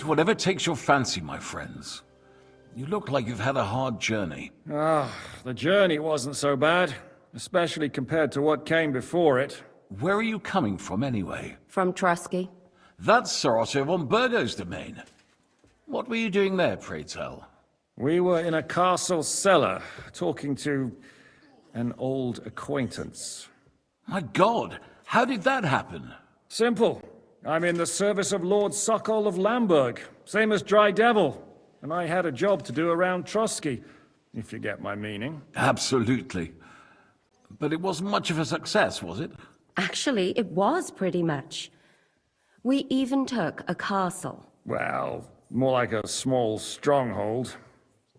whatever takes your fancy, my friends. You look like you've had a hard journey. The journey wasn't so bad, especially compared to what came before it. Where are you coming from, anyway? From Trusky. That's Sir Otto von Burgo's domain. What were you doing there, pray tell? We were in a castle cellar, talking to an old acquaintance. My God, how did that happen? Simple. I'm in the service of Lord Sokol of Lamberg, same as Dry Devil, and I had a job to do around Trusky, if you get my meaning. Absolutely. But it wasn't much of a success, was it? Actually, it was pretty much. We even took a castle. Well, more like a small stronghold.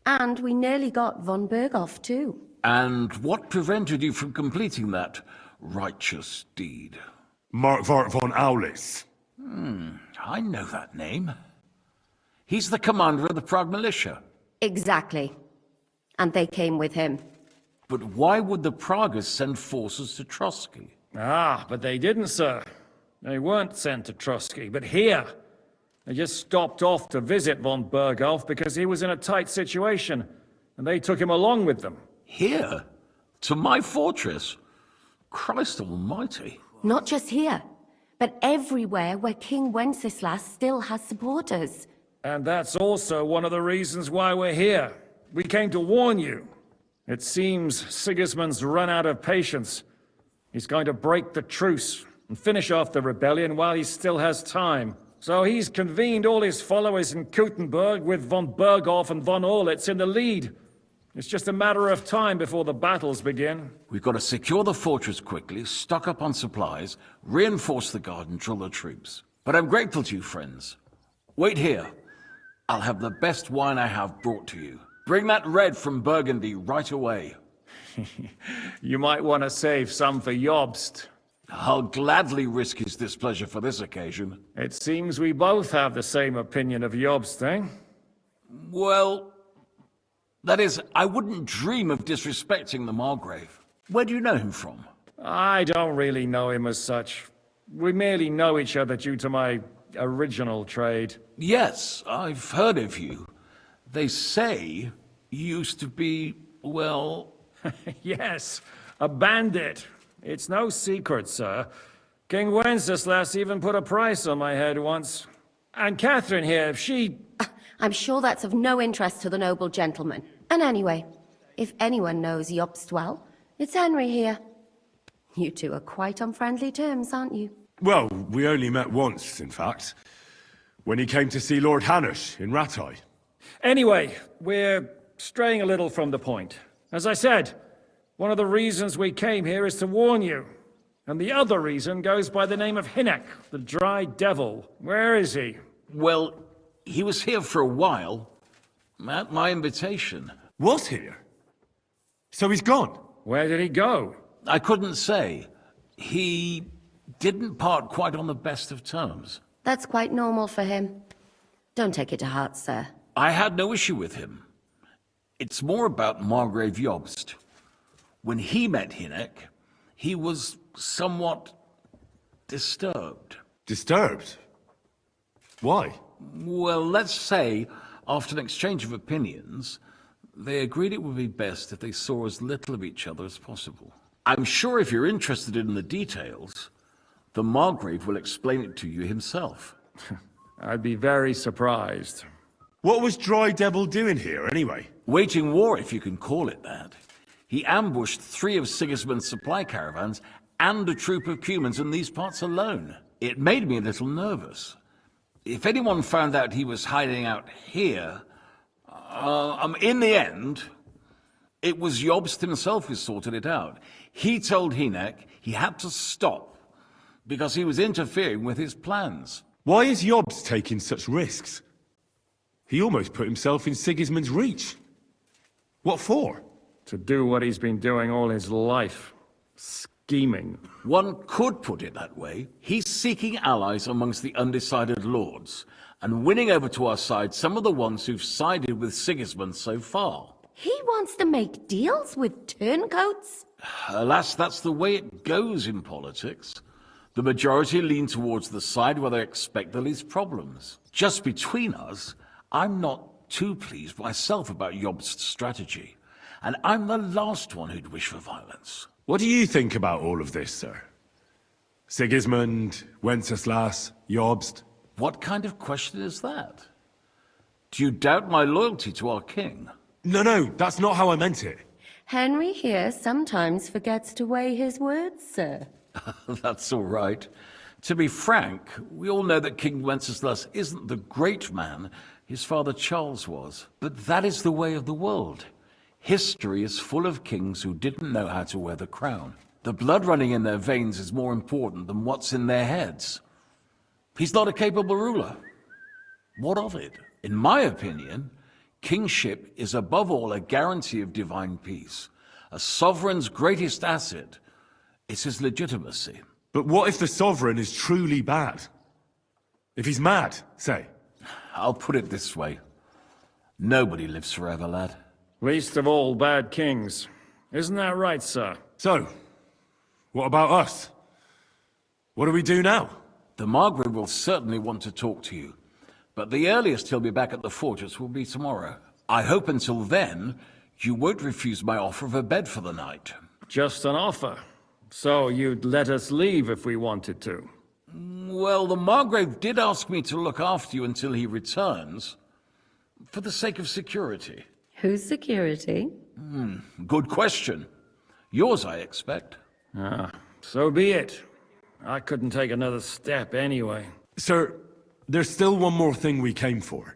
And we nearly got von Berghoff, too. And what prevented you from completing that righteous deed? Markvart von Aulis. I know that name. He's the commander of the Prague militia. Exactly. And they came with him. But why would the Praguers send forces to Trusky? But they didn't, sir. They weren't sent to Trusky, but here. They just stopped off to visit von Berghoff because he was in a tight situation, and they took him along with them. Here? To my fortress? Christ almighty. Not just here, but everywhere where King Wenceslas still has supporters. And that's also one of the reasons why we're here. We came to warn you. It seems Sigismund's run out of patience. He's going to break the truce and finish off the rebellion while he still has time. So he's convened all his followers in Kuttenberg with von Berghoff and von Orlitz in the lead. It's just a matter of time before the battles begin. We've got to secure the fortress quickly, stock up on supplies, reinforce the guard and drill the troops. But I'm grateful to you, friends. Wait here. I'll have the best wine I have brought to you. Bring that red from Burgundy right away. You might want to save some for Jobst. I'll gladly risk his displeasure for this occasion. It seems we both have the same opinion of Jobst, eh? Well, that is, I wouldn't dream of disrespecting the Margrave. Where do you know him from? I don't really know him as such. We merely know each other due to my original trade. Yes, I've heard of you. They say you used to be, well... Yes, a bandit. It's no secret, sir. King Wenceslas even put a price on my head once. And Catherine here, she... I'm sure that's of no interest to the noble gentleman. And anyway, if anyone knows Jobst well, it's Henry here. You two are quite on friendly terms, aren't you? Well, we only met once, in fact. When he came to see Lord Hanush in Rattay. Anyway, we're straying a little from the point. As I said, one of the reasons we came here is to warn you. And the other reason goes by the name of Hinek, the Dry Devil. Where is he? Well, he was here for a while, at my invitation. Was here? So he's gone? Where did he go? I couldn't say. He didn't part quite on the best of terms. That's quite normal for him. Don't take it to heart, sir. I had no issue with him. It's more about Margrave Jobst. When he met Hinek, he was somewhat disturbed. Disturbed? Why? Well, let's say, after an exchange of opinions, they agreed it would be best if they saw as little of each other as possible. I'm sure if you're interested in the details, the Margrave will explain it to you himself. I'd be very surprised. What was Dry Devil doing here, anyway? Waging war, if you can call it that. He ambushed 3 of Sigismund's supply caravans and a troop of Cumans in these parts alone. It made me a little nervous. If anyone found out he was hiding out here, in the end, it was Jobst himself who sorted it out. He told Hinek he had to stop because he was interfering with his plans. Why is Jobst taking such risks? He almost put himself in Sigismund's reach. What for? To do what he's been doing all his life. Scheming. One could put it that way. He's seeking allies amongst the undecided lords, and winning over to our side some of the ones who've sided with Sigismund so far. He wants to make deals with turncoats? Alas, that's the way it goes in politics. The majority lean towards the side where they expect the least problems. Just between us, I'm not too pleased myself about Jobst's strategy. And I'm the last one who'd wish for violence. What do you think about all of this, sir? Sigismund, Wenceslas, Jobst? What kind of question is that? Do you doubt my loyalty to our king? No, that's not how I meant it. Henry here sometimes forgets to weigh his words, sir. That's all right. To be frank, we all know that King Wenceslas isn't the great man his father Charles was. But that is the way of the world. History is full of kings who didn't know how to wear the crown. The blood running in their veins is more important than what's in their heads. He's not a capable ruler. What of it? In my opinion, kingship is above all a guarantee of divine peace. A sovereign's greatest asset is his legitimacy. But what if the sovereign is truly bad? If he's mad, say? I'll put it this way. Nobody lives forever, lad. Least of all bad kings. Isn't that right, sir? So, what about us? What do we do now? The Margrave will certainly want to talk to you, but the earliest he'll be back at the fortress will be tomorrow. I hope until then, you won't refuse my offer of a bed for the night. Just an offer. So you'd let us leave if we wanted to? Well, the Margrave did ask me to look after you until he returns, for the sake of security. Whose security? Good question. Yours, I expect. So be it. I couldn't take another step anyway. Sir, there's still one more thing we came for.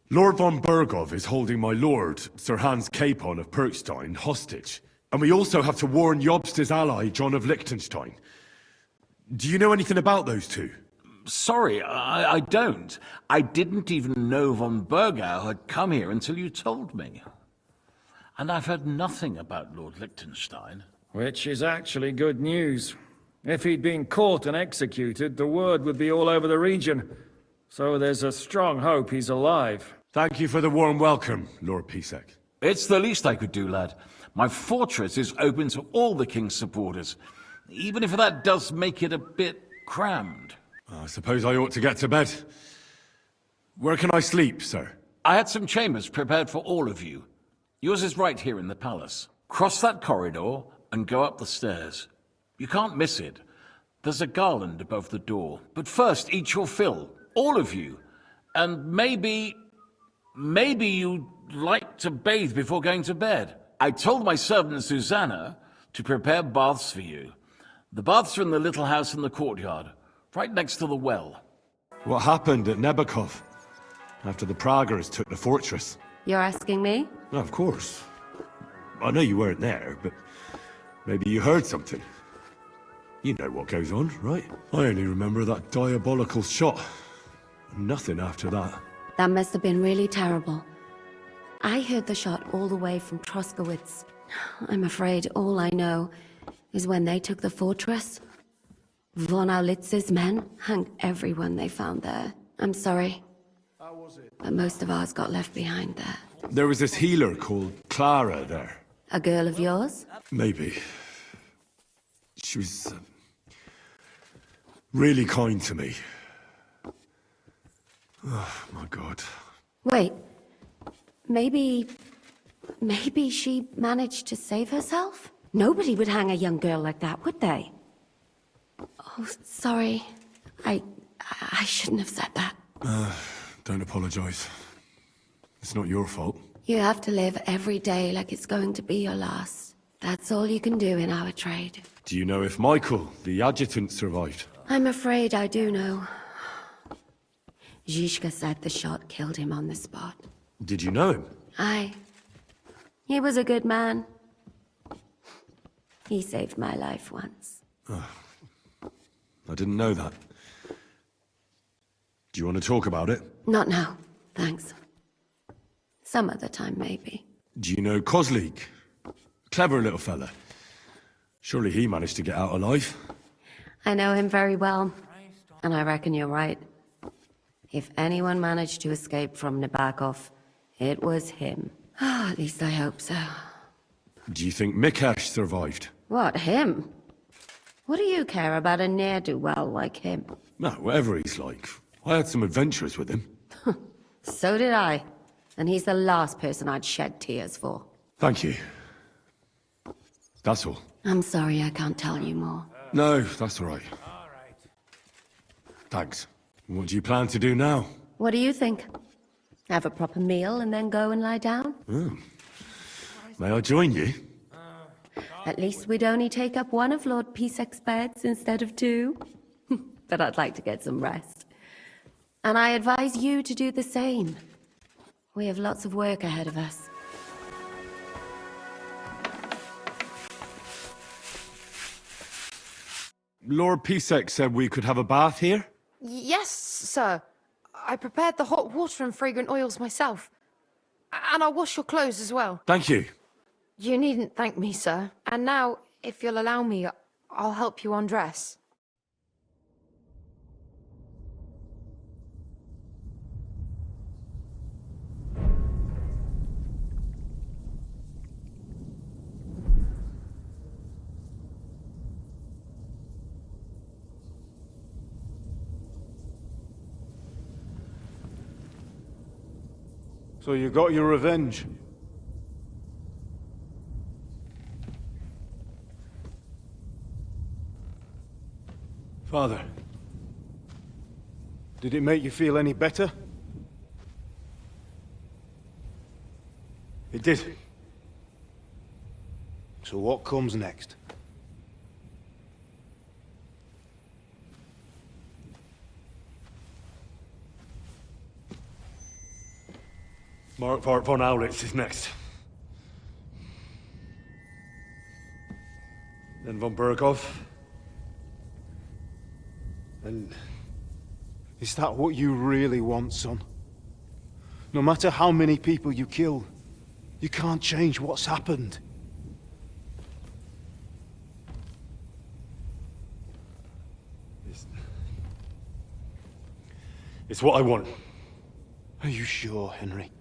Lord von Bergov is holding my lord, Sir Hans Capon of Perkstein, hostage. And we also have to warn Jobst's ally, John of Liechtenstein. Do you know anything about those two? Sorry, I don't. I didn't even know von Bergau had come here until you told me. And I've heard nothing about Lord Liechtenstein. Which is actually good news. If he'd been caught and executed, the word would be all over the region. So there's a strong hope he's alive. Thank you for the warm welcome, Lord Pisek. It's the least I could do, lad. My fortress is open to all the king's supporters, even if that does make it a bit crammed. I suppose I ought to get to bed. Where can I sleep, sir? I had some chambers prepared for all of you. Yours is right here in the palace. Cross that corridor and go up the stairs. You can't miss it. There's a garland above the door. But first, eat your fill. All of you. And maybe you'd like to bathe before going to bed. I told my servant Susanna to prepare baths for you. The baths are in the little house in the courtyard, right next to the well. What happened at Nebakov after the Praguers took the fortress? You're asking me? No, of course. I know you weren't there, but maybe you heard something. You know what goes on, right? I only remember that diabolical shot. Nothing after that. That must have been really terrible. I heard the shot all the way from Troskowitz. I'm afraid all I know is when they took the fortress, von Aulitz's men hung everyone they found there. I'm sorry, but most of ours got left behind there. There was this healer called Clara there. A girl of yours? Maybe. She was really kind to me. Oh, my God. Wait, maybe she managed to save herself? Nobody would hang a young girl like that, would they? Oh, sorry. I shouldn't have said that. Don't apologize. It's not your fault. You have to live every day like it's going to be your last. That's all you can do in our trade. Do you know if Michael, the adjutant, survived? I'm afraid I do know. Zhishka said the shot killed him on the spot. Did you know him? Aye. He was a good man. He saved my life once. I didn't know that. Do you want to talk about it? Not now, thanks. Some other time, maybe. Do you know Kozlik? Clever little fella. Surely he managed to get out alive. I know him very well, and I reckon you're right. If anyone managed to escape from Nabokov, it was him. At least I hope so. Do you think Mikash survived? What, him? What do you care about a ne'er-do-well like him? No, whatever he's like. I had some adventures with him. So did I. And he's the last person I'd shed tears for. Thank you. That's all. I'm sorry I can't tell you more. No, that's all right. Thanks. What do you plan to do now? What do you think? Have a proper meal and then go and lie down? May I join you? At least we'd only take up one of Lord Pisek's beds instead of two. But I'd like to get some rest. And I advise you to do the same. We have lots of work ahead of us. Lord Pisek said we could have a bath here? Yes, sir. I prepared the hot water and fragrant oils myself. And I'll wash your clothes as well. Thank you. You needn't thank me, sir. And now, if you'll allow me, I'll help you undress. So you got your revenge? Father, did it make you feel any better? It did. So what comes next? Mark von Aulitz is next. Then von Berghoff. And is that what you really want, son? No matter how many people you kill, you can't change what's happened. It's what I want. Are you sure, Henry?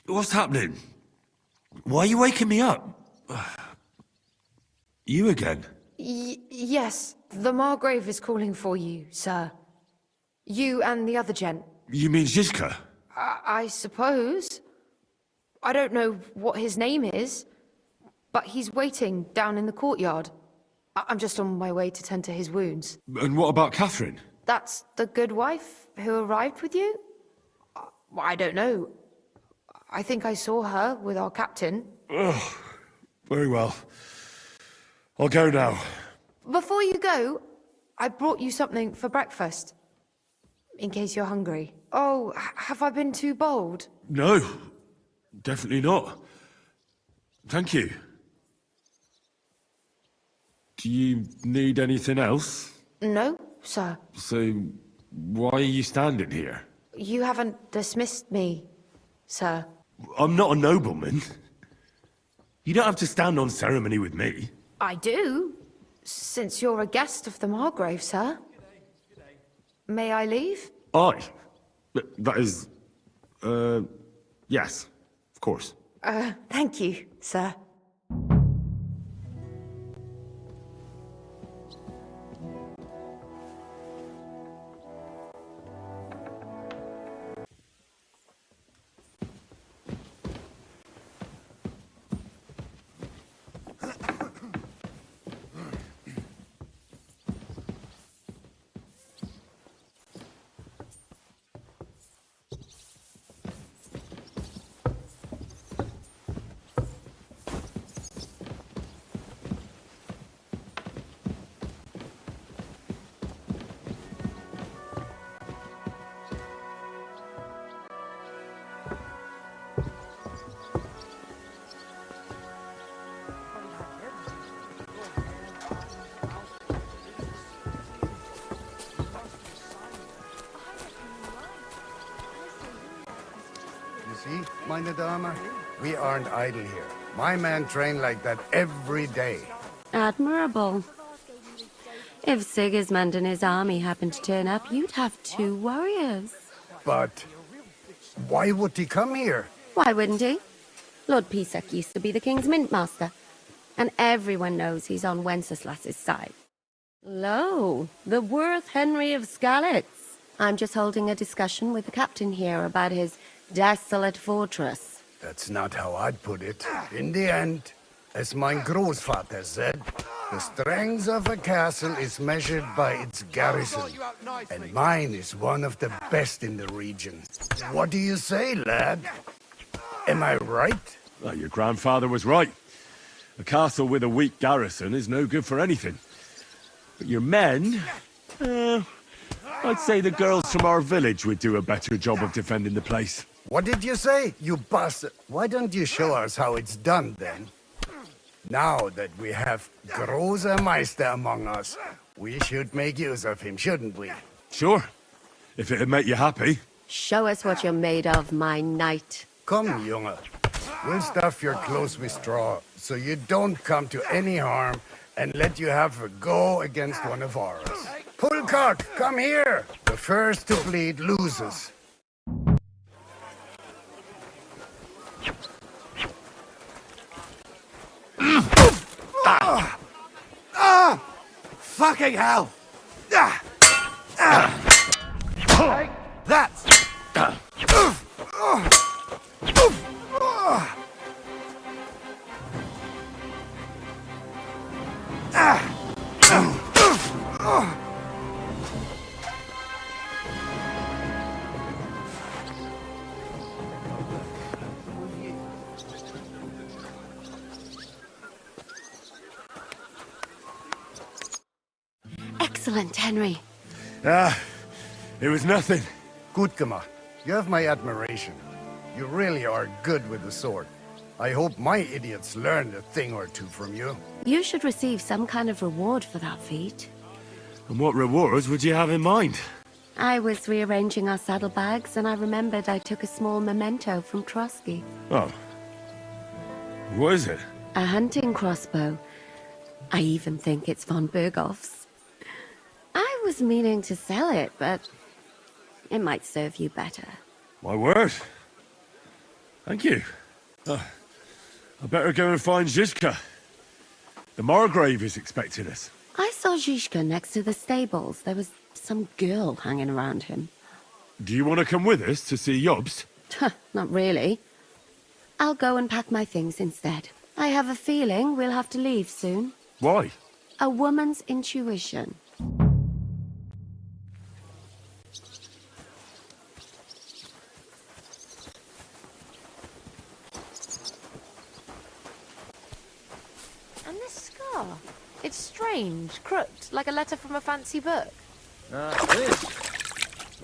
What's happening? Why are you waking me up? You again? Yes, the Margrave is calling for you, sir. You and the other gent. You mean Zizka? I suppose. I don't know what his name is, but he's waiting down in the courtyard. I'm just on my way to tend to his wounds. And what about Catherine? That's the good wife who arrived with you? I don't know. I think I saw her with our captain. Oh, very well. I'll go now. Before you go, I brought you something for breakfast. In case you're hungry. Oh, have I been too bold? No, definitely not. Thank you. Do you need anything else? No, sir. So, why are you standing here? You haven't dismissed me, sir. I'm not a nobleman. You don't have to stand on ceremony with me. I do, since you're a guest of the Margrave, sir. May I leave? That is... yes, of course. Thank you, sir. See, meine Dame, we aren't idle here. My men train like that every day. Admirable. If Sigismund and his army happened to turn up, you'd have 2 warriors. But why would he come here? Why wouldn't he? Lord Pisak used to be the king's mintmaster, and everyone knows he's on Wenceslas's side. Lo, the worth Henry of Skalitz. I'm just holding a discussion with the captain here about his desolate fortress. That's not how I'd put it. In the end, as my Großvater said, the strength of a castle is measured by its garrison, and mine is one of the best in the region. What do you say, lad? Am I right? Well, your grandfather was right. A castle with a weak garrison is no good for anything. But your men... I'd say the girls from our village would do a better job of defending the place. What did you say, you bastard? Why don't you show us how it's done, then? Now that we have Großer Meister among us, we should make use of him, shouldn't we? Sure. If it'd make you happy. Show us what you're made of, my knight. Come, Junge. We'll stuff your clothes with straw, so you don't come to any harm, and let you have a go against one of ours. Pulcock, come here! The first to bleed loses. Fucking hell! That's... Excellent, Henry. It was nothing. Gut gemacht. You have my admiration. You really are good with the sword. I hope my idiots learned a thing or two from you. You should receive some kind of reward for that feat. And what rewards would you have in mind? I was rearranging our saddlebags, and I remembered I took a small memento from Trotsky. Oh. What is it? A hunting crossbow. I even think it's von Berghoff's. I was meaning to sell it, but it might serve you better. My word. Thank you. I better go and find Zizka. The Margrave is expecting us. I saw Zhishka next to the stables. There was some girl hanging around him. Do you want to come with us to see Jobst? Not really. I'll go and pack my things instead. I have a feeling we'll have to leave soon. Why? A woman's intuition. And this scar? It's strange, crooked, like a letter from a fancy book. This.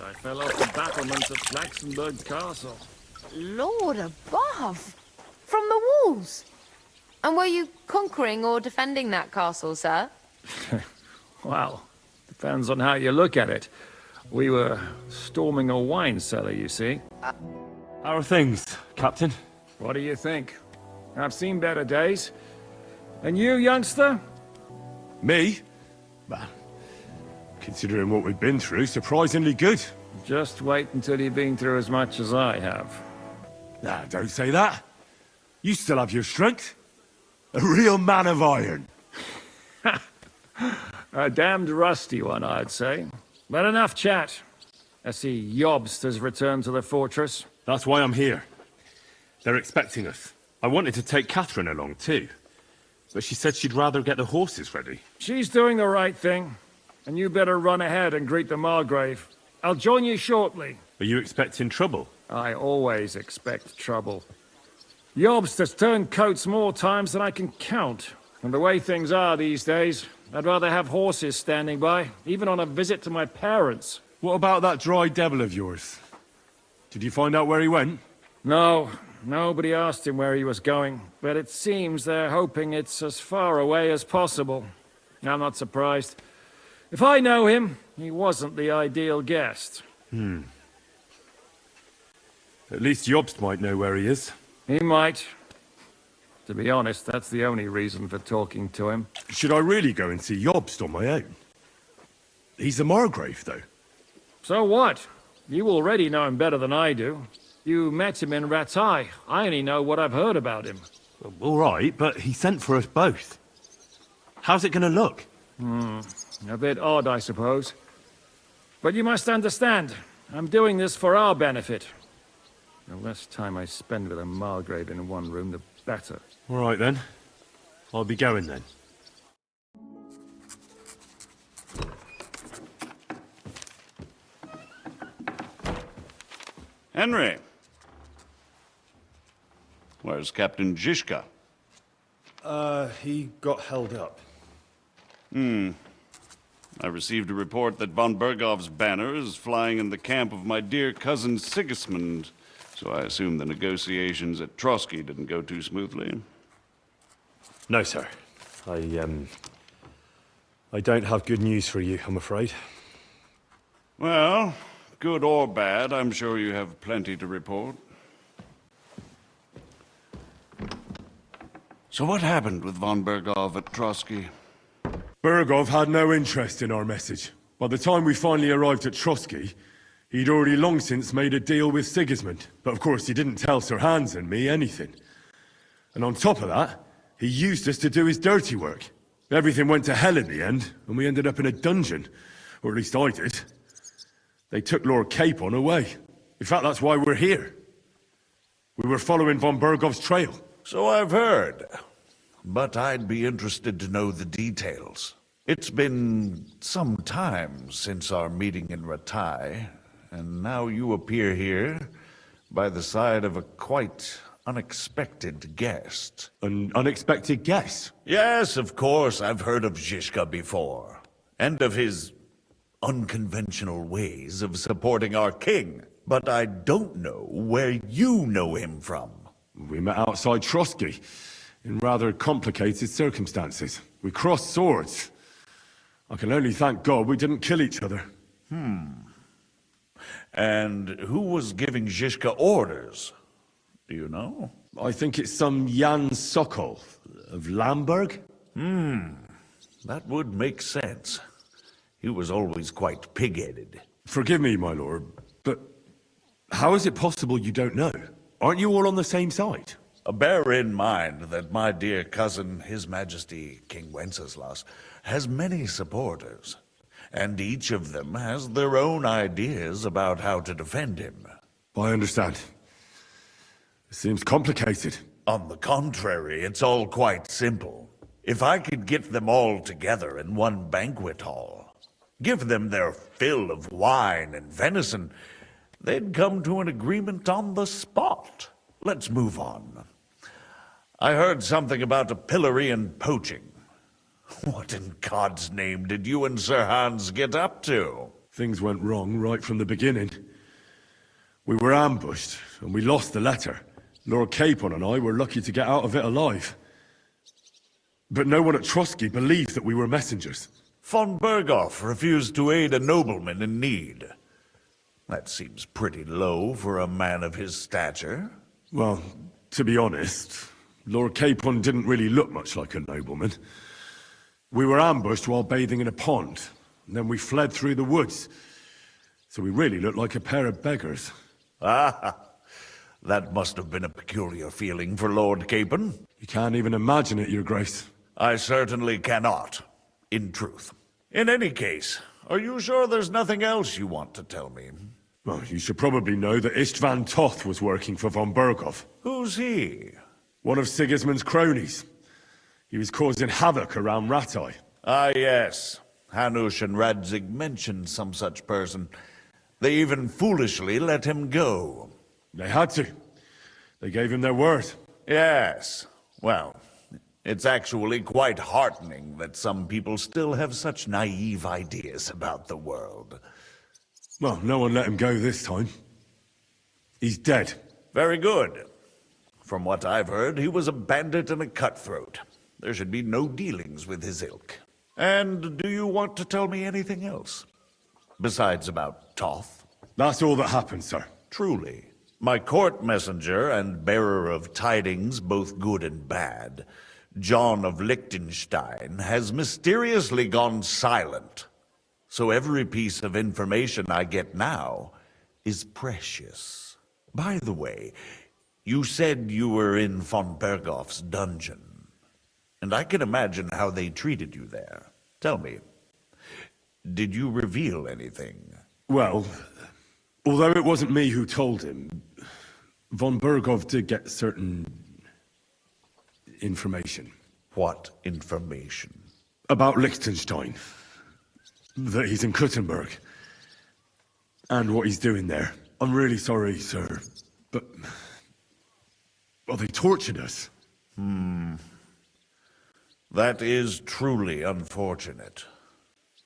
I fell off the battlements of Flaxenberg Castle. Lord above! From the walls! And were you conquering or defending that castle, sir? Well, depends on how you look at it. We were storming a wine cellar, you see. How are things, Captain? What do you think? I've seen better days. And you, youngster? Me? Well, considering what we've been through, surprisingly good. Just wait until you've been through as much as I have. Nah, don't say that. You still have your strength. A real man of iron. A damned rusty one, I'd say. But enough chat. I see Jobst has returned to the fortress. That's why I'm here. They're expecting us. I wanted to take Catherine along too, but she said she'd rather get the horses ready. She's doing the right thing, and you better run ahead and greet the Margrave. I'll join you shortly. Are you expecting trouble? I always expect trouble. Jobst has turned coats more times than I can count. And the way things are these days, I'd rather have horses standing by, even on a visit to my parents. What about that dry devil of yours? Did you find out where he went? No, nobody asked him where he was going, but it seems they're hoping it's as far away as possible. I'm not surprised. If I know him, he wasn't the ideal guest. At least Jobst might know where he is. He might. To be honest, that's the only reason for talking to him. Should I really go and see Jobst on my own? He's a Margrave, though. So what? You already know him better than I do. You met him in Rattay. I only know what I've heard about him. All right, but he sent for us both. How's it gonna look? A bit odd, I suppose. But you must understand, I'm doing this for our benefit. The less time I spend with a Margrave in one room, the better. All right, then. I'll be going, then. Henry. Where's Captain Zizka? He got held up. I received a report that von Bergov's banner is flying in the camp of my dear cousin Sigismund, so I assume the negotiations at Trotsky didn't go too smoothly. No, sir. I don't have good news for you, I'm afraid. Well, good or bad, I'm sure you have plenty to report. So what happened with von Bergov at Trotsky? Bergov had no interest in our message. By the time we finally arrived at Trotsky, he'd already long since made a deal with Sigismund. But of course, he didn't tell Sir Hans and me anything. And on top of that, he used us to do his dirty work. Everything went to hell in the end, and we ended up in a dungeon. Or at least I did. They took Lord Capon away. In fact, that's why we're here. We were following von Bergov's trail. So I've heard. But I'd be interested to know the details. It's been some time since our meeting in Rattay, and now you appear here by the side of a quite unexpected guest. An unexpected guest? Yes, of course, I've heard of Zizka before, and of his unconventional ways of supporting our king. But I don't know where you know him from. We met outside Trotsky, in rather complicated circumstances. We crossed swords. I can only thank God we didn't kill each other. And who was giving Zizka orders? Do you know? I think it's some Jan Sokol of Lamberg? That would make sense. He was always quite pig-headed. Forgive me, my lord, but how is it possible you don't know? Aren't you all on the same side? Bear in mind that my dear cousin, His Majesty King Wenceslas, has many supporters, and each of them has their own ideas about how to defend him. I understand. It seems complicated. On the contrary, it's all quite simple. If I could get them all together in one banquet hall, give them their fill of wine and venison, they'd come to an agreement on the spot. Let's move on. I heard something about a pillory and poaching. What in God's name did you and Sir Hans get up to? Things went wrong right from the beginning. We were ambushed, and we lost the letter. Lord Capon and I were lucky to get out of it alive. But no one at Trotsky believed that we were messengers. Von Bergov refused to aid a nobleman in need. That seems pretty low for a man of his stature. Well, to be honest, Lord Capon didn't really look much like a nobleman. We were ambushed while bathing in a pond, and then we fled through the woods. So we really looked like a pair of beggars. Ah, that must have been a peculiar feeling for Lord Capon. You can't even imagine it, Your Grace. I certainly cannot, in truth. In any case, are you sure there's nothing else you want to tell me? Well, you should probably know that Istvan Toth was working for von Bergov. Who's he? One of Sigismund's cronies. He was causing havoc around Rattay. Ah, yes. Hanush and Radzig mentioned some such person. They even foolishly let him go. They had to. They gave him their word. Yes. Well, it's actually quite heartening that some people still have such naive ideas about the world. Well, no one let him go this time. He's dead. Very good. From what I've heard, he was a bandit and a cutthroat. There should be no dealings with his ilk. And do you want to tell me anything else? Besides about Toth? That's all that happened, sir. Truly. My court messenger and bearer of tidings, both good and bad, John of Liechtenstein, has mysteriously gone silent. So every piece of information I get now is precious. By the way, you said you were in von Bergoff's dungeon, and I can imagine how they treated you there. Tell me, did you reveal anything? Well, although it wasn't me who told him, von Bergov did get certain information. What information? About Liechtenstein. That he's in Kuttenberg. And what he's doing there. I'm really sorry, sir, but... well, they tortured us. That is truly unfortunate.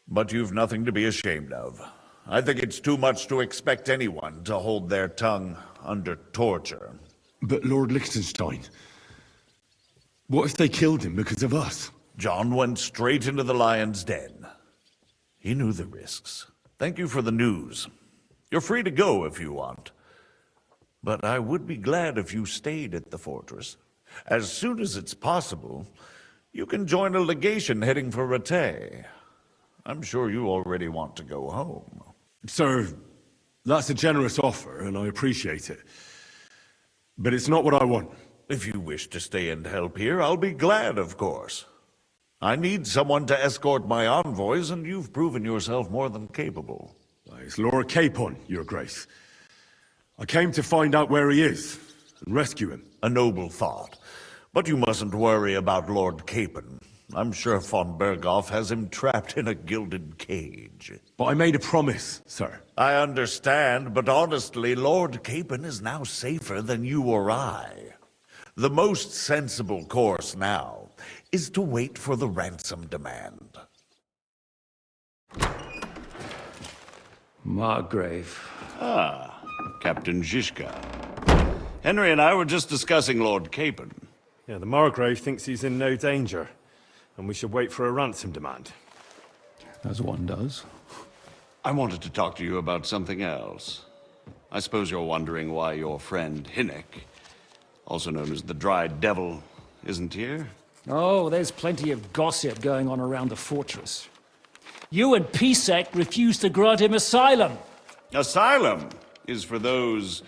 But you've nothing to be ashamed of. I think it's too much to expect anyone to hold their tongue under torture. But Lord Liechtenstein... what if they killed him because of us? John went straight into the lion's den. He knew the risks. Thank you for the news. You're free to go if you want. But I would be glad if you stayed at the fortress. As soon as it's possible, you can join a legation heading for Rattay. I'm sure you already want to go home. Sir, that's a generous offer, and I appreciate it. But it's not what I want. If you wish to stay and help here, I'll be glad, of course. I need someone to escort my envoys, and you've proven yourself more than capable. It's Lord Capon, Your Grace. I came to find out where he is, and rescue him. A noble thought. But you mustn't worry about Lord Capon. I'm sure von Bergoff has him trapped in a gilded cage. But I made a promise, sir. I understand, but honestly, Lord Capon is now safer than you or I. The most sensible course now is to wait for the ransom demand. Margrave. Ah, Captain Zizka. Henry and I were just discussing Lord Capon. Yeah, the Margrave thinks he's in no danger, and we should wait for a ransom demand. As one does. I wanted to talk to you about something else. I suppose you're wondering why your friend Hinnek, also known as the Dried Devil, isn't here? Oh, there's plenty of gossip going on around the fortress. You and Pisek refused to grant him asylum. Asylum is for those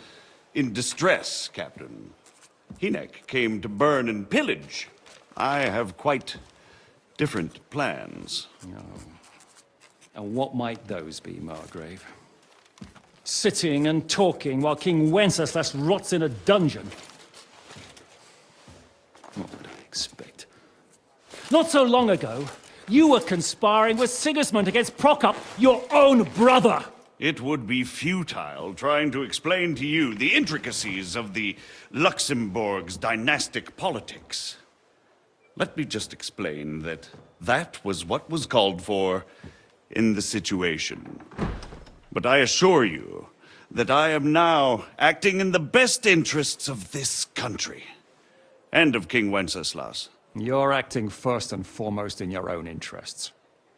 in distress, Captain. Hinnek came to burn and pillage. I have quite different plans. And what might those be, Margrave? Sitting and talking while King Wenceslas rots in a dungeon. What would I expect? Not so long ago, you were conspiring with Sigismund against Prokop, your own brother! It would be futile trying to explain to you the intricacies of the Luxembourg's dynastic politics. Let me just explain that that was what was called for in the situation. But I assure you that I am now acting in the best interests of this country and of King Wenceslas. You're acting first and foremost in your own interests.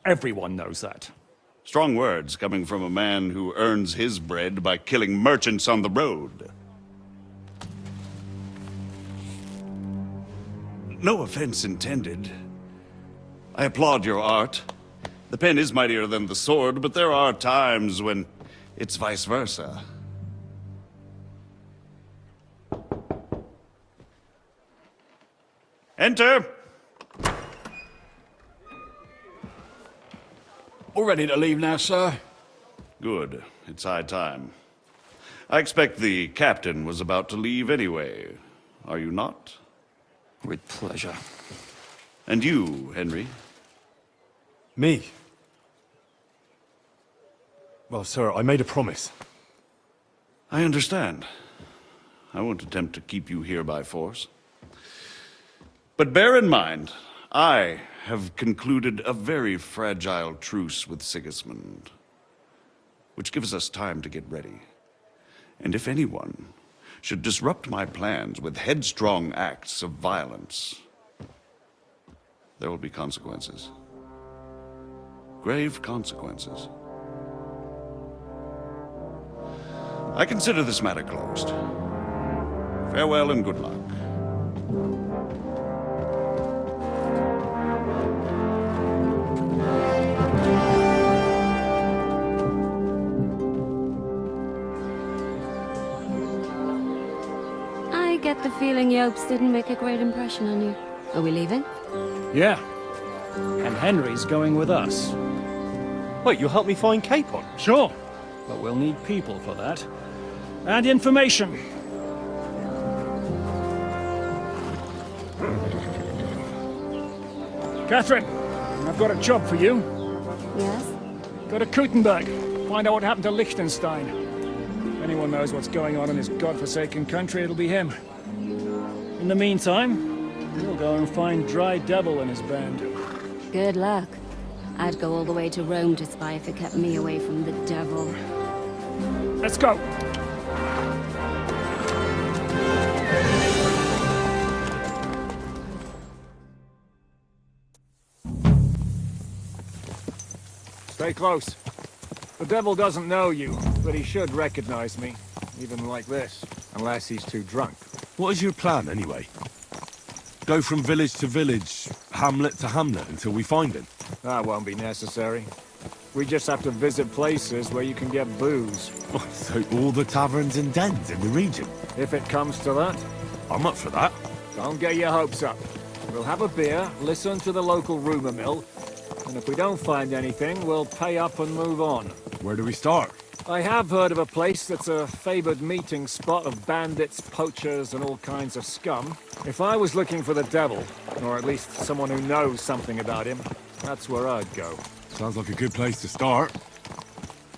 Everyone knows that. Strong words coming from a man who earns his bread by killing merchants on the road. No offense intended. I applaud your art. The pen is mightier than the sword, but there are times when it's vice versa. Enter! All ready to leave now, sir? Good. It's high time. I expect the captain was about to leave anyway. Are you not? With pleasure. And you, Henry? Me? Well, sir, I made a promise. I understand. I won't attempt to keep you here by force. But bear in mind, I have concluded a very fragile truce with Sigismund, which gives us time to get ready. And if anyone should disrupt my plans with headstrong acts of violence, there will be consequences. Grave consequences. I consider this matter closed. Farewell and good luck. I get the feeling Yopes didn't make a great impression on you. Are we leaving? Yeah. And Henry's going with us. Wait, you'll help me find Capon? Sure. But we'll need people for that. And information. Catherine, I've got a job for you. Yes? Go to Kuttenberg. Find out what happened to Liechtenstein. If anyone knows what's going on in this godforsaken country, it'll be him. In the meantime, we'll go and find Dry Devil and his band. Good luck. I'd go all the way to Rome to spy if it kept me away from the devil. Let's go! Stay close. The devil doesn't know you, but he should recognize me. Even like this. Unless he's too drunk. What is your plan, anyway? Go from village to village, hamlet to hamlet, until we find him? That won't be necessary. We just have to visit places where you can get booze. Oh, so all the taverns and dens in the region? If it comes to that. I'm up for that. Don't get your hopes up. We'll have a beer, listen to the local rumor mill, and if we don't find anything, we'll pay up and move on. Where do we start? I have heard of a place that's a favored meeting spot of bandits, poachers, and all kinds of scum. If I was looking for the devil, or at least someone who knows something about him, that's where I'd go. Sounds like a good place to start.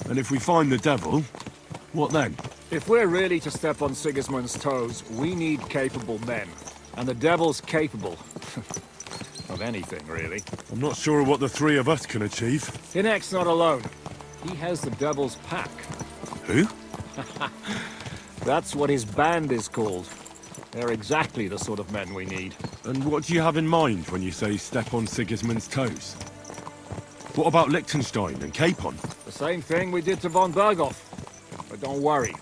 And if we find the devil, what then? If we're really to step on Sigismund's toes, we need capable men. And the devil's capable. Of anything, really. I'm not sure what the three of us can achieve. Hinek's not alone. He has the devil's pack. Who? That's what his band is called. They're exactly the sort of men we need. And what do you have in mind when you say step on Sigismund's toes? What about Liechtenstein and Capon? The same thing we did to von Berghoff. But don't worry.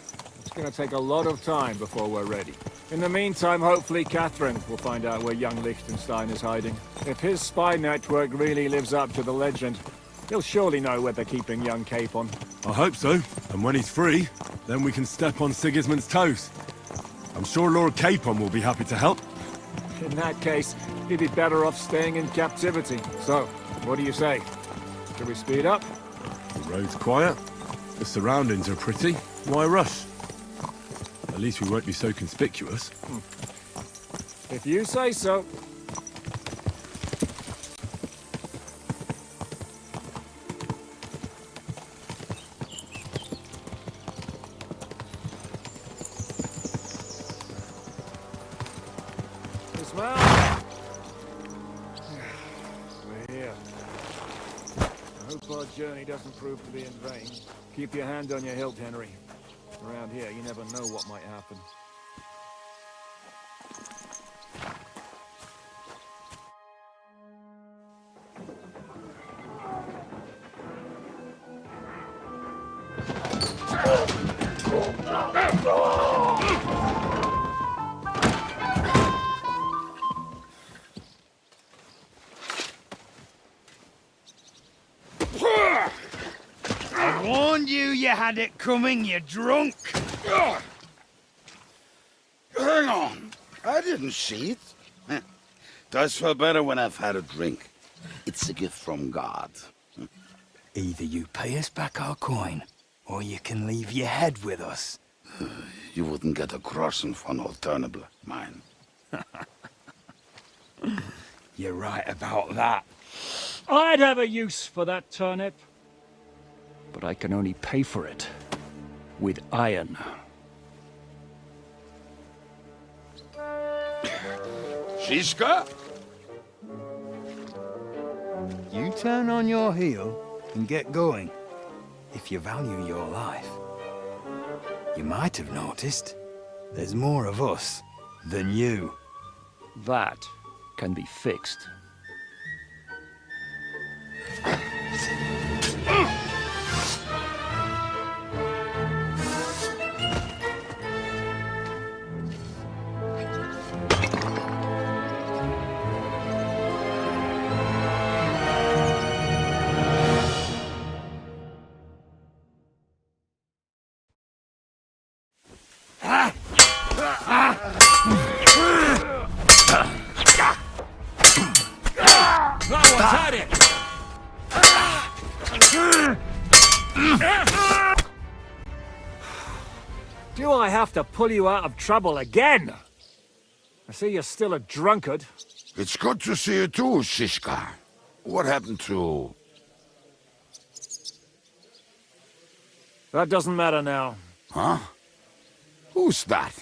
It's gonna take a lot of time before we're ready. In the meantime, hopefully Catherine will find out where young Liechtenstein is hiding. If his spy network really lives up to the legend, he'll surely know where they're keeping young Capon. I hope so. And when he's free, then we can step on Sigismund's toes. I'm sure Lord Capon will be happy to help. In that case, he'd be better off staying in captivity. So, what do you say? Should we speed up? The road's quiet. The surroundings are pretty. Why rush? At least we won't be so conspicuous. If you say so. Dismount! We're here. I hope our journey doesn't prove to be in vain. Keep your hand on your hilt, Henry. Around here, you never know what might happen. I warned you you had it coming, you drunk! Hang on. I didn't see it. Does feel better when I've had a drink. It's a gift from God. Either you pay us back our coin, or you can leave your head with us. You wouldn't get a groschen for an alternative, mine. You're right about that. I'd have a use for that turnip. But I can only pay for it with iron. Shiska? You turn on your heel and get going. If you value your life. You might have noticed there's more of us than you. That can be fixed. have to pull you out of trouble again. I see you're still a drunkard. It's good to see you too, Shishka. What happened to... That doesn't matter now. Huh? Who's that?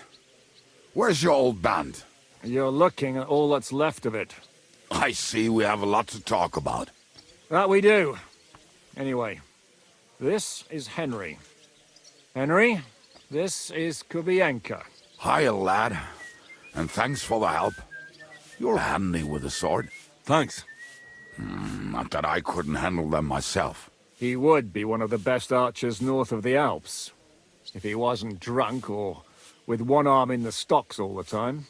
Where's your old band? You're looking at all that's left of it. I see we have a lot to talk about. That we do. Anyway, this is Henry. Henry, this is Kubienka. Hiya, lad. And thanks for the help. You're handy with a sword. Thanks. Not that I couldn't handle them myself. He would be one of the best archers north of the Alps, if he wasn't drunk or with one arm in the stocks all the time.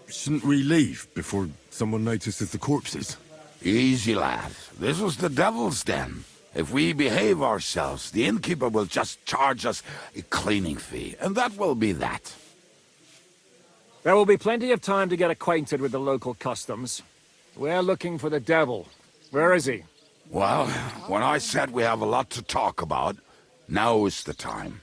Shouldn't we leave before someone notices the corpses? Easy, lad. This was the devil's den. If we behave ourselves, the innkeeper will just charge us a cleaning fee, and that will be that. There will be plenty of time to get acquainted with the local customs. We're looking for the devil. Where is he? Well, when I said we have a lot to talk about, now is the time.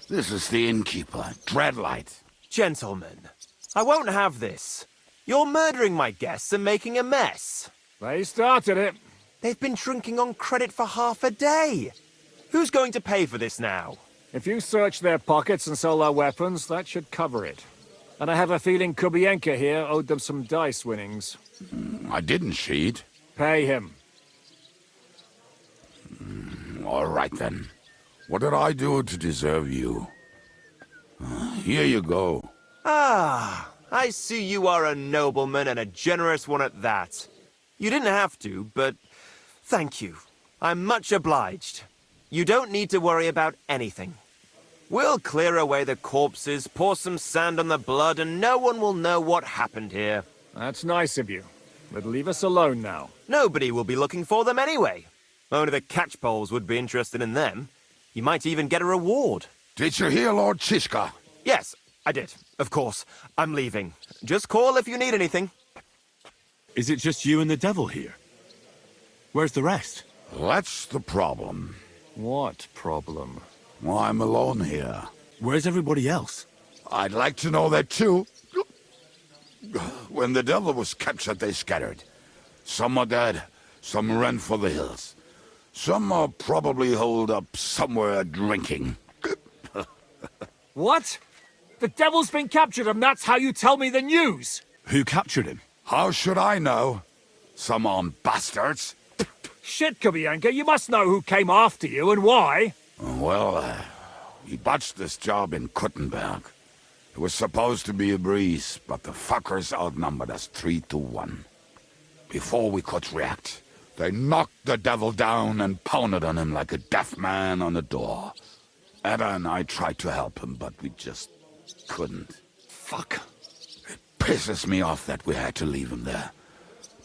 This is the innkeeper, Dreadlight. Gentlemen, I won't have this. You're murdering my guests and making a mess. They started it. They've been drinking on credit for half a day. Who's going to pay for this now? If you search their pockets and sell their weapons, that should cover it. And I have a feeling Kubienka here owed them some dice winnings. I didn't cheat. Pay him. All right, then. What did I do to deserve you? Here you go. Ah, I see you are a nobleman and a generous one at that. You didn't have to, but thank you. I'm much obliged. You don't need to worry about anything. We'll clear away the corpses, pour some sand on the blood, and no one will know what happened here. That's nice of you. But leave us alone now. Nobody will be looking for them anyway. Only the catchpoles would be interested in them. You might even get a reward. Did you hear, Lord Chishka? Yes, I did. Of course. I'm leaving. Just call if you need anything. Is it just you and the devil here? Where's the rest? That's the problem. What problem? Well, I'm alone here. Where's everybody else? I'd like to know that too. When the devil was captured, they scattered. Some are dead, some ran for the hills. Some are probably holed up somewhere drinking. What? The devil's been captured and that's how you tell me the news? Who captured him? How should I know? Some armed bastards. Shit, Kubienka, you must know who came after you and why. Well, he botched this job in Kuttenberg. It was supposed to be a breeze, but the fuckers outnumbered us 3-1. Before we could react, they knocked the devil down and pounded on him like a deaf man on a door. Ada and I tried to help him, but we just couldn't. Fuck. It pisses me off that we had to leave him there.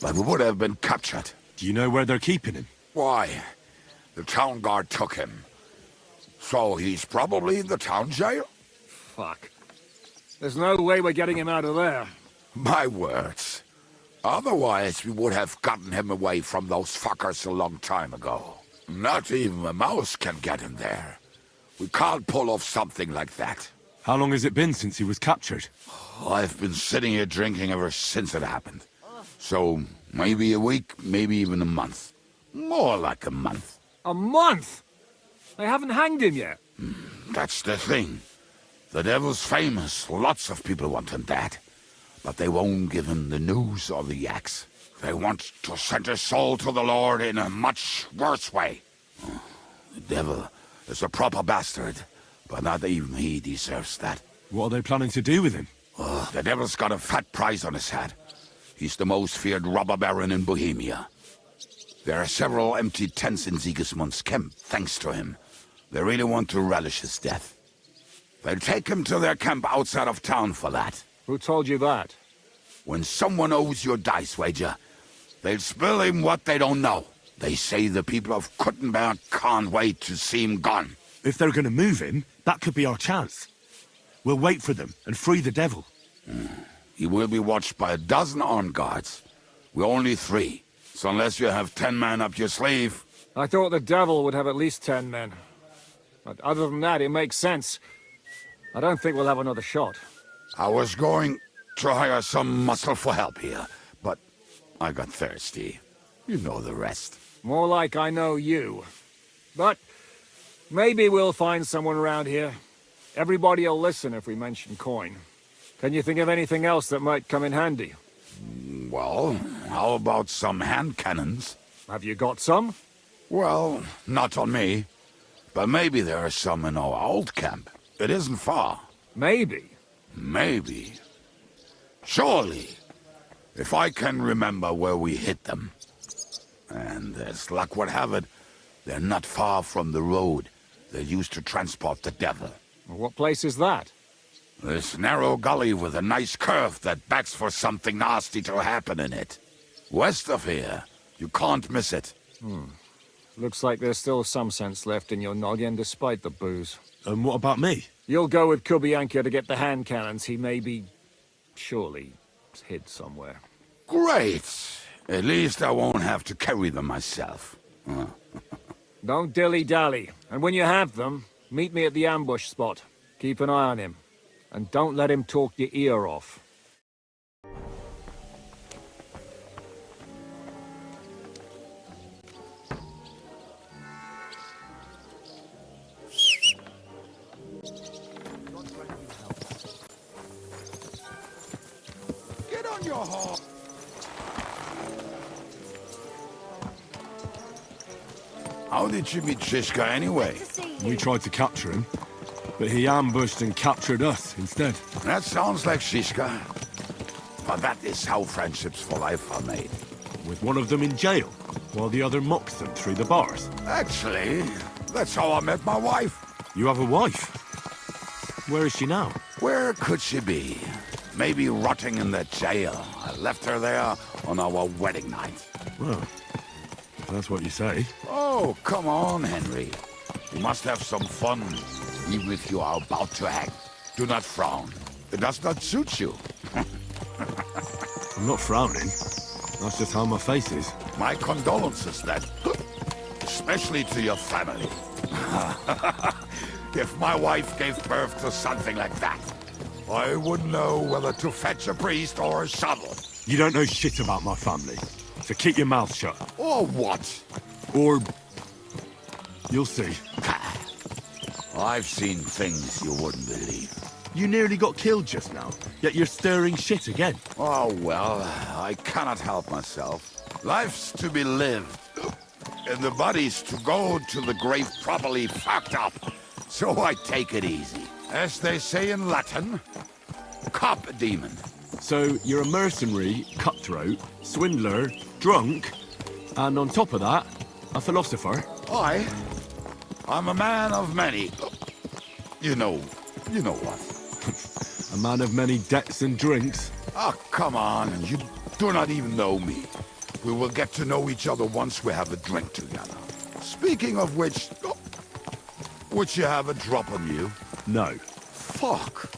But we would have been captured. Do you know where they're keeping him? Why? The town guard took him. So he's probably in the town jail? Fuck. There's no way we're getting him out of there. My words. Otherwise, we would have gotten him away from those fuckers a long time ago. Not even a mouse can get him there. We can't pull off something like that. How long has it been since he was captured? I've been sitting here drinking ever since it happened. So, maybe a week, maybe even a month. More like a month. A month? They haven't hanged him yet. That's the thing. The devil's famous. Lots of people want him dead. But they won't give him the news or the axe. They want to send his soul to the Lord in a much worse way. The devil is a proper bastard, but not even he deserves that. What are they planning to do with him? The devil's got a fat price on his head. He's the most feared robber baron in Bohemia. There are several empty tents in Sigismund's camp, thanks to him. They really want to relish his death. They'll take him to their camp outside of town for that. Who told you that? When someone owes you a dice wager, they'll spill him what they don't know. They say the people of Kuttenberg can't wait to see him gone. If they're going to move him, that could be our chance. We'll wait for them and free the devil. He will be watched by 12 armed guards. We're only 3. So unless you have 10 men up your sleeve... I thought the devil would have at least 10 men. But other than that, it makes sense. I don't think we'll have another shot. I was going to hire some muscle for help here, but I got thirsty. You know the rest. More like I know you. But maybe we'll find someone around here. Everybody'll listen if we mention coin. Can you think of anything else that might come in handy? Well, how about some hand cannons? Have you got some? Well, not on me. But maybe there are some in our old camp. It isn't far. Maybe. Maybe. Surely. If I can remember where we hid them. And as luck would have it, they're not far from the road they used to transport the devil. What place is that? This narrow gully with a nice curve that backs for something nasty to happen in it. West of here. You can't miss it. Looks like there's still some sense left in your noggin despite the booze. And what about me? You'll go with Kubianka to get the hand cannons. He may be... surely hid somewhere. Great! At least I won't have to carry them myself. Don't dilly-dally. And when you have them, meet me at the ambush spot. Keep an eye on him. And don't let him talk your ear off. Get on your horse! How did you meet Shishka anyway? We tried to capture him, but he ambushed and captured us instead. That sounds like Shishka. But that is how friendships for life are made. With one of them in jail, while the other mocks them through the bars. Actually, that's how I met my wife. You have a wife? Where is she now? Where could she be? Maybe rotting in the jail. I left her there on our wedding night. Well, if that's what you say. Oh, come on, Henry. You must have some fun, even if you are about to hang. Do not frown. It does not suit you. I'm not frowning. That's just how my face is. My condolences, then. Especially to your family. If my wife gave birth to something like that, I wouldn't know whether to fetch a priest or a shovel. You don't know shit about my family, so keep your mouth shut. Or what? Or... you'll see. I've seen things you wouldn't believe. You nearly got killed just now, yet you're stirring shit again. Oh, well, I cannot help myself. Life's to be lived, and the body's to go to the grave properly fucked up. So I take it easy. As they say in Latin, cop demon. So you're a mercenary, cutthroat, swindler, drunk, and on top of that, a philosopher? I'm a man of many... You know what. A man of many debts and drinks? Oh, come on, you do not even know me. We will get to know each other once we have a drink together. Speaking of which... would you have a drop on you? No. Fuck.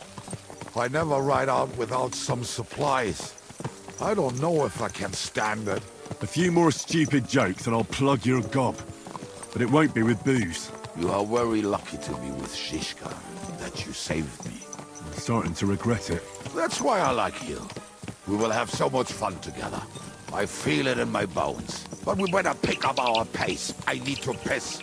I never ride out without some supplies. I don't know if I can stand it. A few more stupid jokes and I'll plug your gob. But it won't be with booze. You are very lucky to be with Shishka, that you saved me. I'm starting to regret it. That's why I like you. We will have so much fun together. I feel it in my bones. But we better pick up our pace. I need to piss.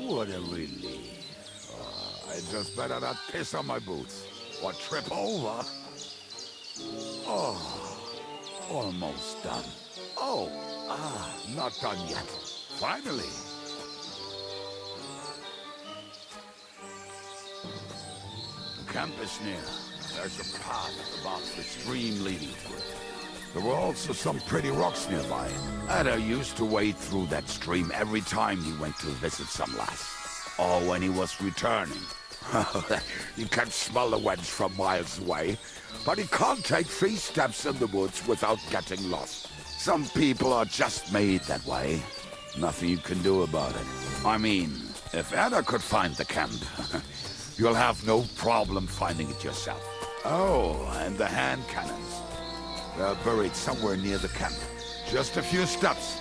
What a relief. I just better not piss on my boots or trip over. Oh, almost done. Oh, not done yet. Finally. The camp is near. There's a path above the stream leading to it. There were also some pretty rocks nearby. Ada used to wade through that stream every time he went to visit some lass. Or when he was returning. You can smell the wench from miles away, but you can't take 3 steps in the woods without getting lost. Some people are just made that way. Nothing you can do about it. I mean, if Ada could find the camp, you'll have no problem finding it yourself. Oh, and the hand cannons. They're buried somewhere near the camp. Just a few steps.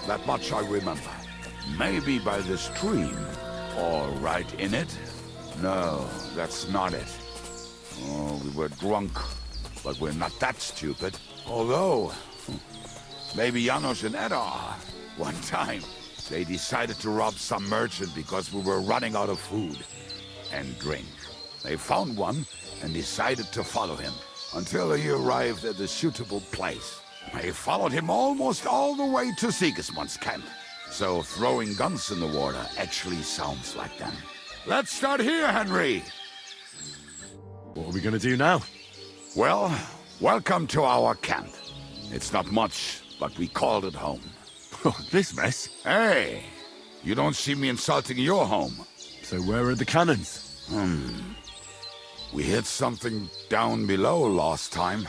That much I remember. Maybe by the stream. Or right in it? No, that's not it. Oh, we were drunk. But we're not that stupid. Although, maybe Janos and Edda are. One time, they decided to rob some merchant because we were running out of food and drink. They found one and decided to follow him until he arrived at a suitable place. They followed him almost all the way to Sigismund's camp. So throwing guns in the water actually sounds like them. Let's start here, Henry! What are we gonna do now? Well, welcome to our camp. It's not much, but we called it home. This mess? Hey! You don't see me insulting your home. So where are the cannons? We hit something down below last time.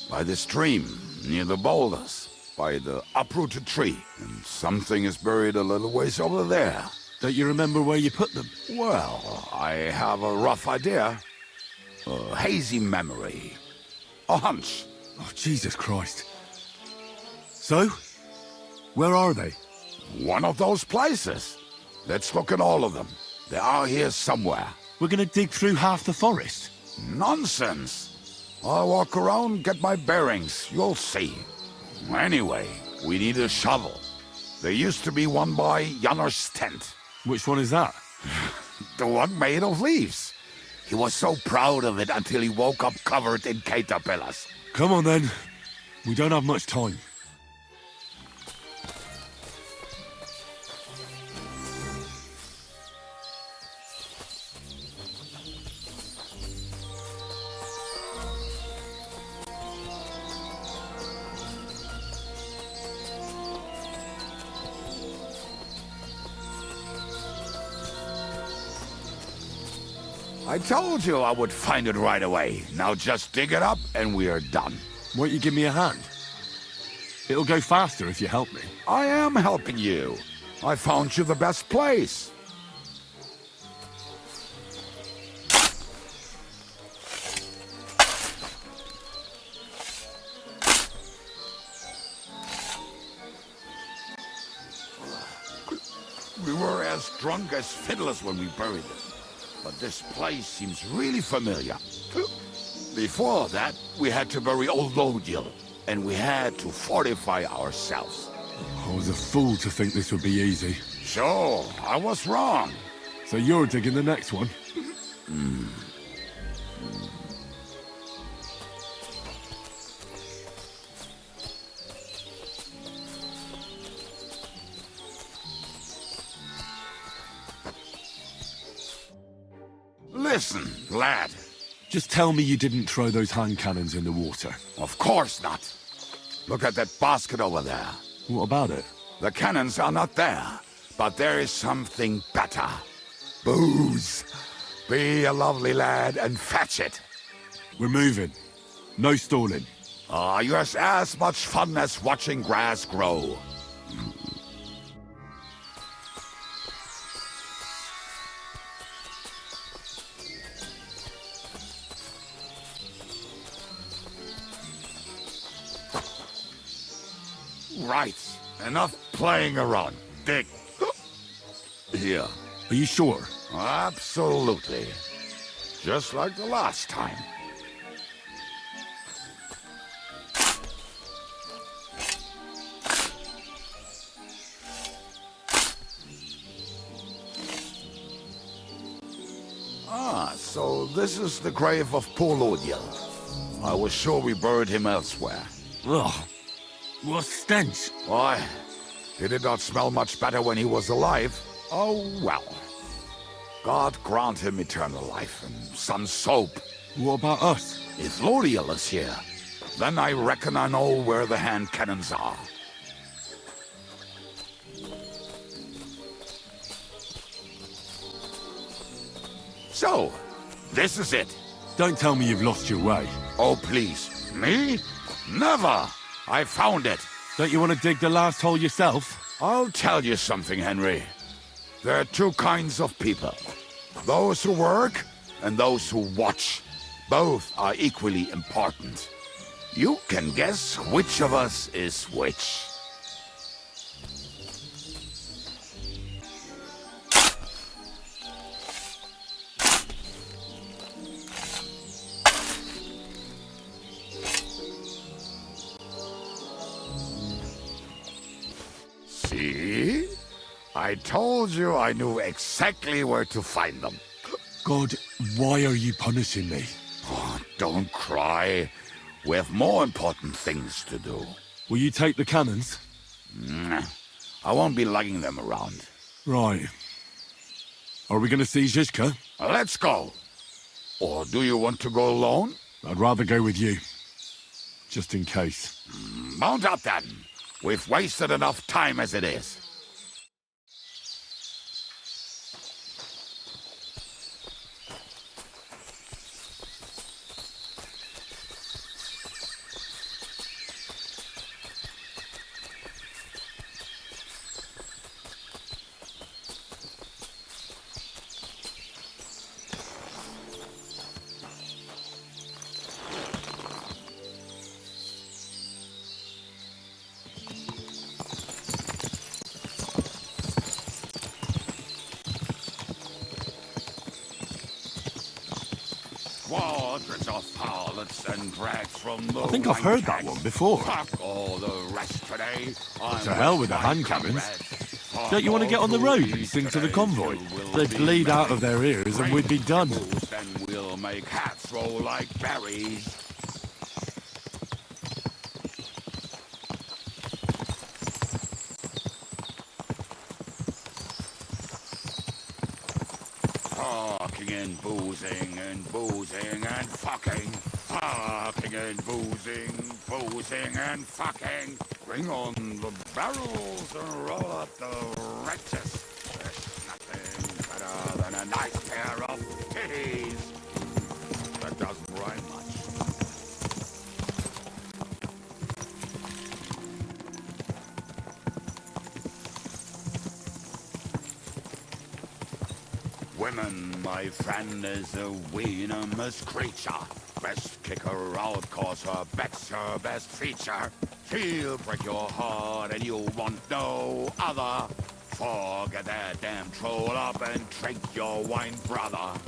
By the stream, near the boulders. By the uprooted tree. And something is buried a little ways over there. Don't you remember where you put them? Well, I have a rough idea. A hazy memory. A hunch. Oh, Jesus Christ. So? Where are they? One of those places. Let's look at all of them. They are here somewhere. We're gonna dig through half the forest. Nonsense. I'll walk around, get my bearings. You'll see. Anyway, we need a shovel. There used to be one by Janner's tent. Which one is that? The one made of leaves. He was so proud of it until he woke up covered in caterpillars. Come on then. We don't have much time. I told you I would find it right away. Now just dig it up and we are done. Won't you give me a hand? It'll go faster if you help me. I am helping you. I found you the best place. We were as drunk as fiddlers when we buried it. But this place seems really familiar. Before that, we had to bury old Lodiel, and we had to fortify ourselves. I was a fool to think this would be easy. Sure, I was wrong. So you're digging the next one? Listen, lad. Just tell me you didn't throw those hand cannons in the water. Of course not. Look at that basket over there. What about it? The cannons are not there, but there is something better. Booze. Be a lovely lad and fetch it. We're moving. No stalling. You're as much fun as watching grass grow. Right. Enough playing around. Dig. Here. Are you sure? Absolutely. Just like the last time. So this is the grave of poor Lodiel. I was sure we buried him elsewhere. Ugh. What stench? Why? He did not smell much better when he was alive. Oh, well. God grant him eternal life and some soap. What about us? If Lodiel is here, then I reckon I know where the hand cannons are. So, this is it. Don't tell me you've lost your way. Oh, please. Me? Never! I found it. Don't you want to dig the last hole yourself? I'll tell you something, Henry. There are two kinds of people. Those who work and those who watch. Both are equally important. You can guess which of us is which. See? I told you I knew exactly where to find them. God, why are you punishing me? Oh, don't cry. We have more important things to do. Will you take the cannons? I won't be lugging them around. Right. Are we going to see Zizka? Let's go. Or do you want to go alone? I'd rather go with you. Just in case. Mount up then. We've wasted enough time as it is. Squadrons of harlots and drags from the I think I've heard that one before. Fuck all the rest today. To hell with the hand cannons. Don't you want to get on the road and sing to the convoy? They'd bleed out of their ears and we'd be done. Then we'll make hats roll like berries. Fucking and boozing and fucking. Fucking and boozing and fucking. Bring on the barrels and roll up the wretches. There's nothing better than a nice pair of titties. That doesn't rhyme much. Women, my friend, is a venomous creature. Best kick her out, cause her back's her best feature. She'll break your heart and you'll want no other. Forget that damn troll up and drink your wine, brother.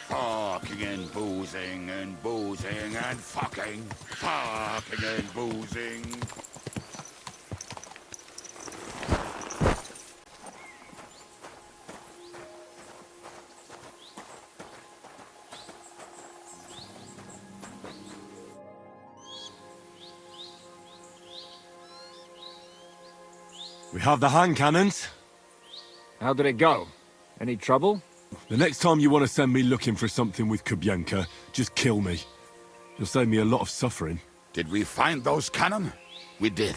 Fucking and boozing and fucking. Fucking and boozing. We have the hand cannons. How did it go? Any trouble? The next time you want to send me looking for something with Kubienka, just kill me. You'll save me a lot of suffering. Did we find those cannon? We did.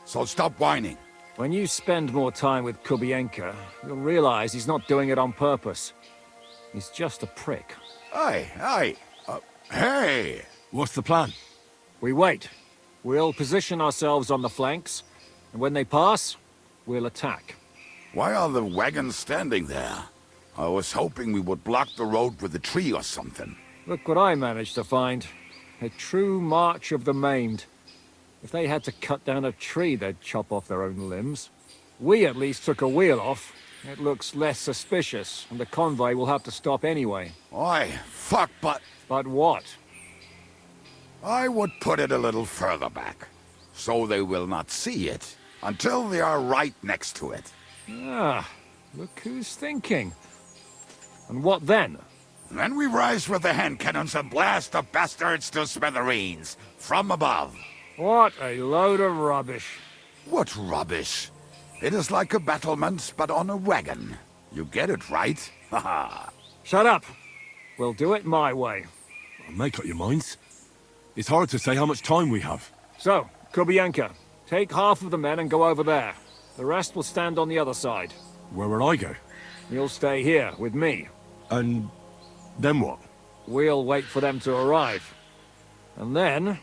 So stop whining. When you spend more time with Kubienka, you'll realize he's not doing it on purpose. He's just a prick. Hey! What's the plan? We wait. We'll position ourselves on the flanks, and when they pass, we'll attack. Why are the wagons standing there? I was hoping we would block the road with a tree or something. Look what I managed to find. A true march of the maimed. If they had to cut down a tree, they'd chop off their own limbs. We at least took a wheel off. It looks less suspicious, and the convoy will have to stop anyway. Oi, fuck, but... But what? I would put it a little further back, so they will not see it, until they are right next to it. Ah, look who's thinking. And what then? Then we rise with the hand cannons and blast the bastards to smithereens, from above. What a load of rubbish. What rubbish? It is like a battlement, but on a wagon. You get it, right? Haha. Shut up. We'll do it my way. Make up your minds. It's hard to say how much time we have. So, Kubienka, take half of the men and go over there. The rest will stand on the other side. Where will I go? You'll stay here, with me. And then what? We'll wait for them to arrive. And then...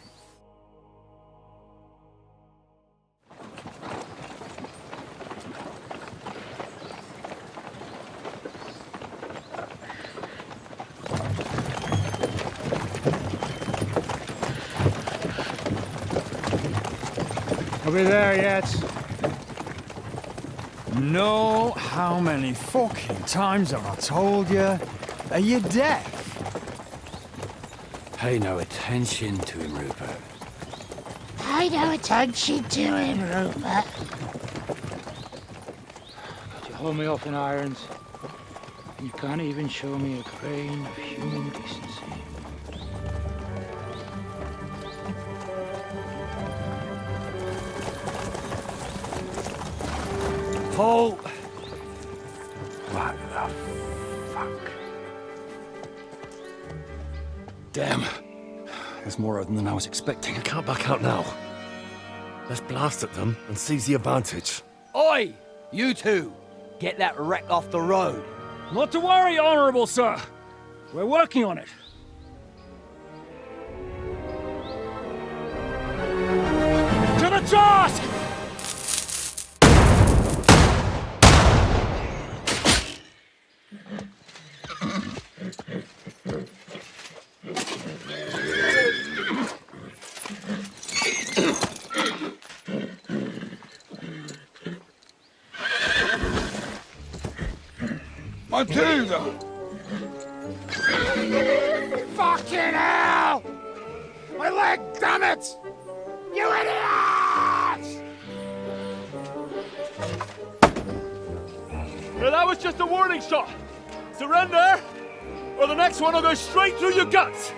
Are we there yet? No, how many fucking times have I told you? Are you deaf? Pay no attention to him, Rupert. Pay no attention to him, Rupert. Could you hold me up in irons? You can't even show me a grain of human decency. Paul! What the fuck? Damn. There's more of them than I was expecting. I can't back out now. Let's blast at them and seize the advantage. Oi! You two! Get that wreck off the road. Not to worry, Honorable Sir. We're working on it. To the task! Matilda! Fucking hell! My leg, damn it! You idiots! Well, that was just a warning shot. Surrender, or the next one will go straight through your guts.